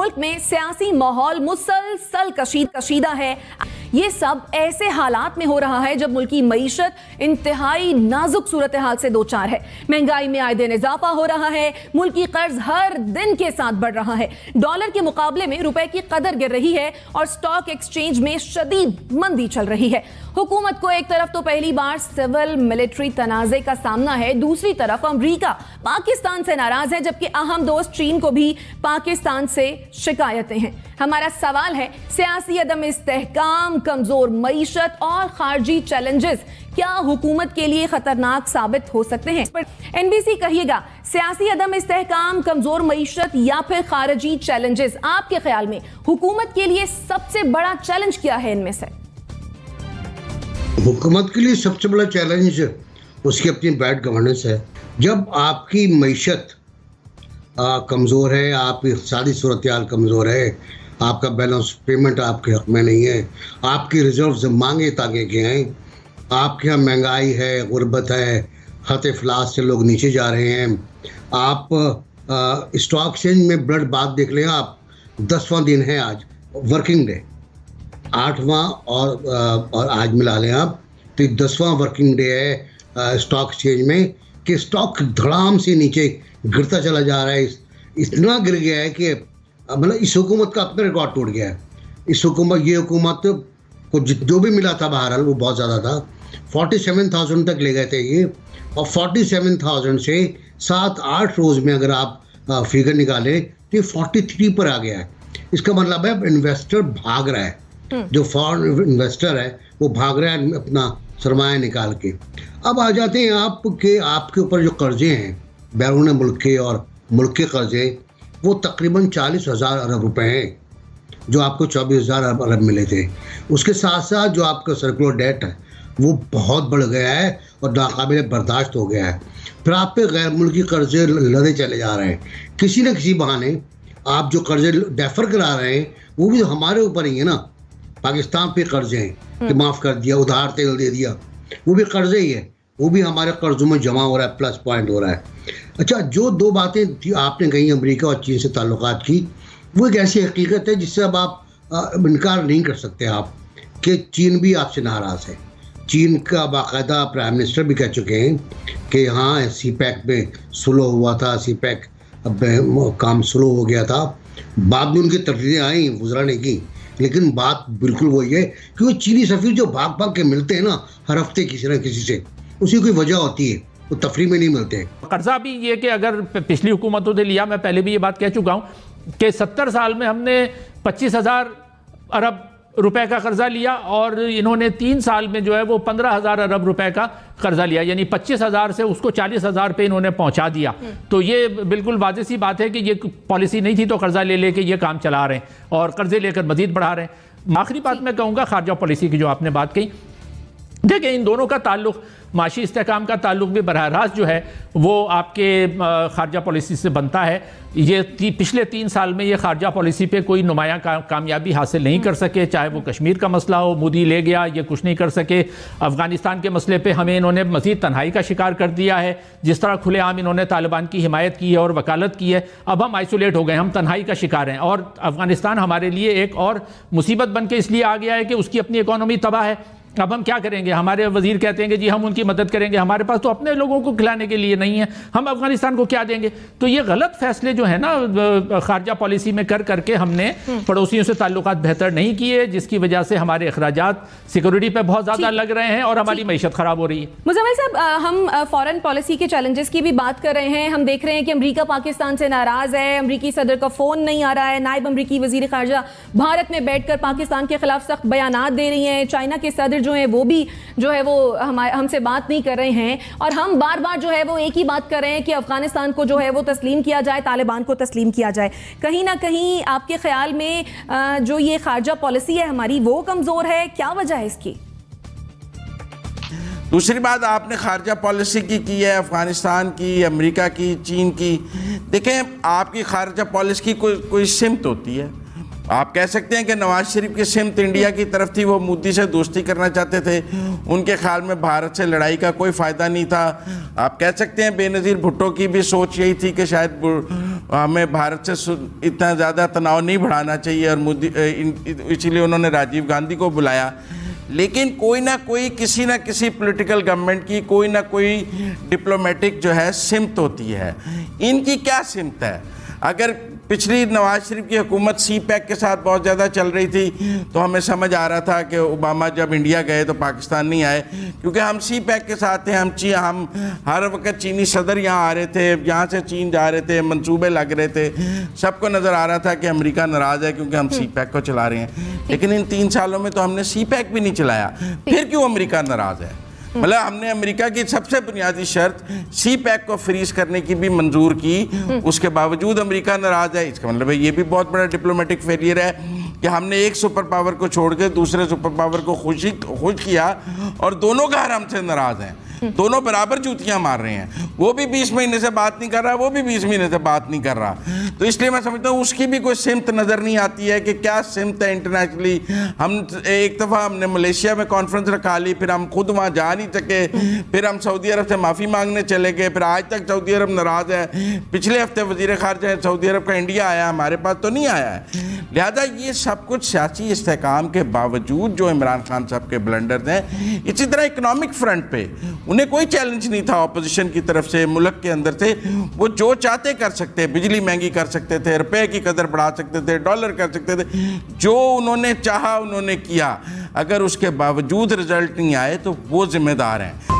मुल्क में सियासी माहौल मुसलसल कशीदा है। ये सब ऐसे हालात में हो रहा है जब मुल्की मईशत इंतहाई नाजुक सूरत हाल से दो चार है। महंगाई में आए दिन इजाफा हो रहा है, मुल्की कर्ज हर दिन के साथ बढ़ रहा है, डॉलर के मुकाबले में रुपए की कदर गिर रही है और स्टॉक एक्सचेंज में शदीद मंदी चल रही है। हुकूमत को एक तरफ तो पहली बार सिविल मिलिट्री तनाज़े का सामना है, दूसरी तरफ अमरीका पाकिस्तान से नाराज है, जबकि अहम दोस्त चीन को भी पाकिस्तान से शिकायतें हैं। हमारा सवाल है, सियासी अदम इस्तेहकाम, कमजोर मईशत और खारजी चैलेंजेस क्या हुकूमत के लिए खतरनाक साबित हो सकते हैं? एनबीसी कहिएगा, सियासी अदम इस्तेहकाम, कमजोर मईशत या फिर खारजी चैलेंजेस, आपके ख्याल में हुकूमत के लिए सबसे बड़ा चैलेंज क्या है इनमें से? हुकूमत के लिए सबसे बड़ा चैलेंज उसकी अपनी बैड गवर्नेंस है। जब आपकी मईशत कमज़ोर है, आपकी इक़्तिसादी सूरत हाल कमज़ोर है, आपका बैलेंस पेमेंट आपके हक़ में नहीं है, आपकी रिजर्व्स मांगे तांगे के हैं, आपके यहाँ महंगाई है, गुर्बत है, खत इफ़लास से लोग नीचे जा रहे हैं, आप स्टॉक एक्सचेंज में ब्लड बात देख लें, आप 10वां दिन है आज वर्किंग डे, 8वां और आज मिला लें आप तो 10वां वर्किंग डे है स्टॉक एक्सचेंज में कि स्टॉक धड़ाम से नीचे गिरता चला जा रहा है। इतना गिर गया है कि मतलब इस हुकूमत का अपना रिकॉर्ड टूट गया है। ये हुकूमत को जो भी मिला था बहरहाल वो बहुत ज़्यादा था, 47,000 तक ले गए थे ये, और 47,000 से 7-8 रोज़ में अगर आप फिगर निकालें तो ये 43 पर आ गया है। इसका मतलब है इन्वेस्टर भाग रहा है, जो फॉरेन इन्वेस्टर है वो भाग रहा है अपना सरमाया निकाल के। अब आ जाते हैं आपके ऊपर जो कर्जे हैं बैरून मुल्क के और मुल्क के कर्जे, वो तकरीबन 40,000 अरब रुपए हैं जो आपको 24,000 अरब मिले थे। उसके साथ साथ जो आपका सर्कुलर डेट है वो बहुत बढ़ गया है और नाकाबिल बर्दाश्त हो गया है। फिर आप पे गैर मुल्की कर्जे लदे चले जा रहे हैं, किसी न किसी बहाने आप जो कर्जे डेफर करा रहे हैं वो भी हमारे ऊपर ही है ना। पाकिस्तान पे कर्जे हैं कि माफ़ कर दिया, उधार तेल दे दिया, वो भी कर्जे ही है, वो भी हमारे कर्जों में जमा हो रहा है, प्लस पॉइंट हो रहा है। अच्छा, जो दो बातें आपने कही अमेरिका और चीन से ताल्लुकात की, वो एक ऐसी हकीकत है जिससे अब आप इनकार नहीं कर सकते आप कि चीन भी आपसे नाराज़ है। चीन का बाकायदा प्राइम मिनिस्टर भी कह चुके हैं कि हाँ CPEC में सुलह हुआ था, CPEC अब काम स्लो हो गया था, बाद में उनकी तरजीहें आई गुजराने की, लेकिन बात बिल्कुल वही है कि वो चीनी सफ़ीर जो भाग भाग के मिलते हैं ना हर हफ्ते किसी न किसी से, उसी कोई वजह होती है, वो तफरीह में नहीं मिलते हैं। कर्जा भी ये कि अगर पिछली हुकूमतों ने लिया, मैं पहले भी ये बात कह चुका हूँ कि 70 साल में हमने 25,000 अरब रुपए का कर्जा लिया और इन्होंने 3 साल में जो है वो 15,000 अरब रुपए का कर्जा लिया, यानी 25,000 से उसको 40,000 पे इन्होंने पहुंचा दिया। तो ये बिल्कुल वाज़ेह सी बात है कि ये पॉलिसी नहीं थी तो कर्जा ले लेके ये काम चला रहे हैं और कर्जे लेकर मजीद बढ़ा रहे हैं। आखिरी बात मैं कहूँगा खारजा पॉलिसी की जो आपने बात कही, देखिए इन दोनों का ताल्लुक, माशी इस्तेहकाम का ताल्लुक भी बराह रास्त जो है वो आपके खारजा पॉलिसी से बनता है। ये पिछले 3 साल में ये खारजा पॉलिसी पे कोई नुमायाँ कामयाबी हासिल नहीं कर सके, चाहे वो कश्मीर का मसला हो, मोदी ले गया, ये कुछ नहीं कर सके। अफ़गानिस्तान के मसले पे हमें इन्होंने मज़ीद तन्हाई का शिकार कर दिया है, जिस तरह खुलेआम इन्होंने तालिबान की हिमायत की है और वकालत की है। अब हम आइसोलेट हो गए, हम तन्हाई का शिकार हैं और अफ़गानिस्तान हमारे लिए एक और मुसीबत बन के इसलिए आ गया है कि उसकी अपनी इकॉनमी तबाह है। अब हम क्या करेंगे? हमारे वजीर कहते हैं कि जी हम उनकी मदद करेंगे, हमारे पास तो अपने लोगों को खिलाने के लिए नहीं है, हम अफगानिस्तान को क्या देंगे? तो ये गलत फैसले जो है ना खारजा पॉलिसी में कर करके हमने पड़ोसियों से ताल्लुकात बेहतर नहीं किए, जिसकी वजह से हमारे अखराजात सिक्योरिटी पे बहुत ज़्यादा लग रहे हैं और हमारी मईशत ख़राब हो रही है। मुज़म्मिल साहब, हम फॉरेन पॉलिसी के चैलेंजेस की भी बात कर रहे हैं। हम देख रहे हैं कि अमरीका पाकिस्तान से नाराज़ है, अमरीकी सदर का फ़ोन नहीं आ रहा है, नायब अमरीकी वज़ीर ख़ारजा भारत में बैठकर पाकिस्तान के खिलाफ सख्त बयानात दे रही हैं, चाइना के सदर जो हैं वो भी जो है वो हमसे बात नहीं कर रहे हैं, और हम बार बार जो है वो एक ही बात कर रहे हैं कि अफगानिस्तान को जो है वो तस्लीम किया जाए, तालिबान को तस्लीम किया जाए। कहीं ना कहीं आपके ख्याल में जो ये खारजा पॉलिसी है हमारी वो कमज़ोर है, क्या वजह है इसकी? दूसरी बात आपने खारजा पॉलिसी की है, अफगानिस्तान की, अमेरिका की, चीन की। देखें, आपकी खारजा पॉलिसी की कोई सिमत होती है। आप कह सकते हैं कि नवाज शरीफ की सिमत इंडिया की तरफ थी, वो मोदी से दोस्ती करना चाहते थे, उनके ख्याल में भारत से लड़ाई का कोई फ़ायदा नहीं था। आप कह सकते हैं बेनज़ीर भुट्टो की भी सोच यही थी कि शायद हमें भारत से इतना ज़्यादा तनाव नहीं बढ़ाना चाहिए, और मोदी इसीलिए उन्होंने राजीव गांधी को बुलाया। लेकिन कोई ना कोई किसी ना किसी पॉलिटिकल गवर्नमेंट की कोई ना कोई डिप्लोमेटिक जो है सिमत होती है। इनकी क्या सिमत है? अगर पिछली नवाज शरीफ की हुकूमत सी पैक के साथ बहुत ज़्यादा चल रही थी तो हमें समझ आ रहा था कि ओबामा जब इंडिया गए तो पाकिस्तान नहीं आए, क्योंकि हम सी पैक के साथ थे। हम हर वक्त चीनी सदर यहाँ आ रहे थे, यहाँ से चीन जा रहे थे, मंसूबे लग रहे थे, सबको नज़र आ रहा था कि अमेरिका नाराज़ है क्योंकि हम सी पैक को चला रहे हैं। लेकिन इन 3 सालों में तो हमने सी पैक भी नहीं चलाया, फिर क्यों अमेरिका नाराज़ है? मतलब हमने अमेरिका की सबसे बुनियादी शर्त सी पैक को फ्रीज करने की भी मंजूर की, उसके बावजूद अमेरिका नाराज है। इसका मतलब है ये भी बहुत बड़ा डिप्लोमेटिक फेलियर है कि हमने एक सुपर पावर को छोड़ के दूसरे सुपर पावर को खुश किया और दोनों का हमसे नाराज हैं, दोनों बराबर जूतियां मार रहे हैं। वो भी 20 महीने से बात नहीं कर रहा, वो भी 20 महीने से बात नहीं कर रहा। तो इसलिए मैं समझता हूँ उसकी भी कोई सिमत नज़र नहीं आती है कि क्या सिमत है इंटरनेशनली। हम एक दफ़ा हमने मलेशिया में कॉन्फ्रेंस रखा ली, फिर हम खुद वहाँ जा नहीं सके, फिर हम सऊदी अरब से माफ़ी मांगने चले गए, फिर आज तक सऊदी अरब नाराज़ है। पिछले हफ्ते वज़ीर ख़ारिजा सऊदी अरब का इंडिया आया, हमारे पास तो नहीं आया है। लिहाजा ये सब कुछ सियासी इस्तेहकाम के बावजूद जो इमरान खान साहब के ब्लंडर्स हैं। इसी तरह इकनॉमिक फ्रंट पे उन्हें कोई चैलेंज नहीं था ऑपोजिशन की तरफ से, मुल्क के अंदर से वो जो चाहते कर सकते, बिजली महंगी कर सकते थे, रुपए की कदर बढ़ा सकते थे, डॉलर कर सकते थे, जो उन्होंने चाहा उन्होंने किया। अगर उसके बावजूद रिजल्ट नहीं आए तो वो जिम्मेदार हैं।